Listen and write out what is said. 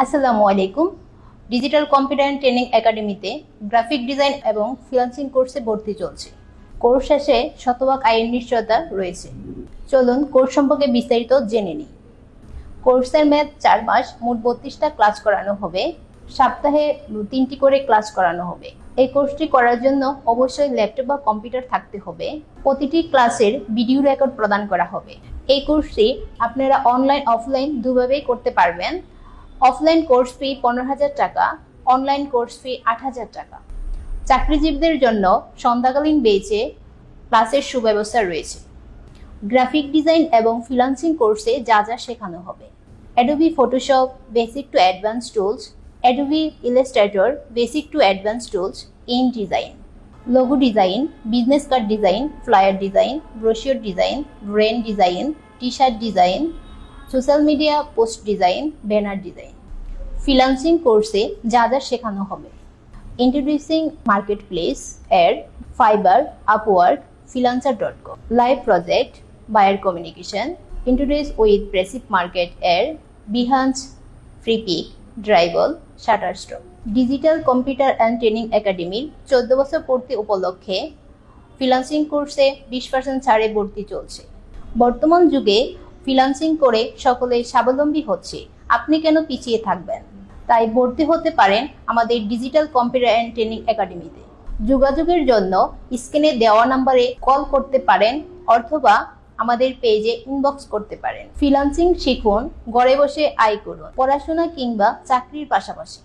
আসসালামু আলাইকুম। Digital computer and training একাডেমিতে গ্রাফিক ডিজাইন এবং ফ্রিল্যান্সিং কোর্সে ভর্তি চলছে। কোর্স শেষে শতভাগ আয়ের নিশ্চয়তা রয়েছে। চলুন কোর্স সম্পর্কে বিস্তারিত জেনে নিই। কোর্সের মেয়াদ 4 মাস, মোট 32টা ক্লাস করানো হবে। সপ্তাহে 3টি করে ক্লাস করানো হবে। এই কোর্সটি করার জন্য অবশ্যই ল্যাপটপ বা কম্পিউটার থাকতে হবে। প্রতিটি ক্লাসের ভিডিও রেকর্ড প্রদান করা হবে। এই কোর্সটি আপনারা অনলাইন অফলাইন দুভাবেই করতে পারবেন। অফলাইন কোর্স ফি 15,000 টাকা, অনলাইন কোর্স ফি 8,000 টাকা। চাকরিজীবীদের জন্য সন্ধ্যাকালীন বেচে ক্লাসের সুব্যবস্থা রয়েছে। গ্রাফিক ডিজাইন এবং ফ্রিল্যান্সিং কোর্সে যা যা শেখানো হবে: Adobe Photoshop basic to advance tools, Adobe Illustrator basic to advance tools InDesign, logo design, business card design, flyer design, brochure design, brand design, T shirt design, social media post design, banner design. Freelancing কোর্সে যা যা শেখানো হবে: introducing marketplace, ad, Fiverr, Upwork, freelancer.com, live project, buyer communication, introduce with passive market, ad, Behance, Freepik, Dribbble, Shutterstock. Digital computer and training একাডেমির 14 বছর পূর্তি উপলক্ষে freelancing কোর্সে 20% ছাড়ে ভর্তি চলছে। বর্তমান যুগে ফ্রিল্যান্সিং করে সকলে স্বাবলম্বী হচ্ছে। আপনি কেন পিছিয়ে থাকবেন? তাই ভর্তি হতে পারেন আমাদের ডিজিটাল কম্পিউটার অ্যান্ড ট্রেনিং একাডেমিতে। যোগাযোগের জন্য স্ক্রিনে দেওয়া নম্বরে কল করতে পারেন অথবা আমাদের পেজে ইনবক্স করতে পারেন। ফ্রিল্যান্সিং শিখুন, ঘরে বসে আয় করুন, পড়াশোনা কিংবা চাকরির পাশাপাশি।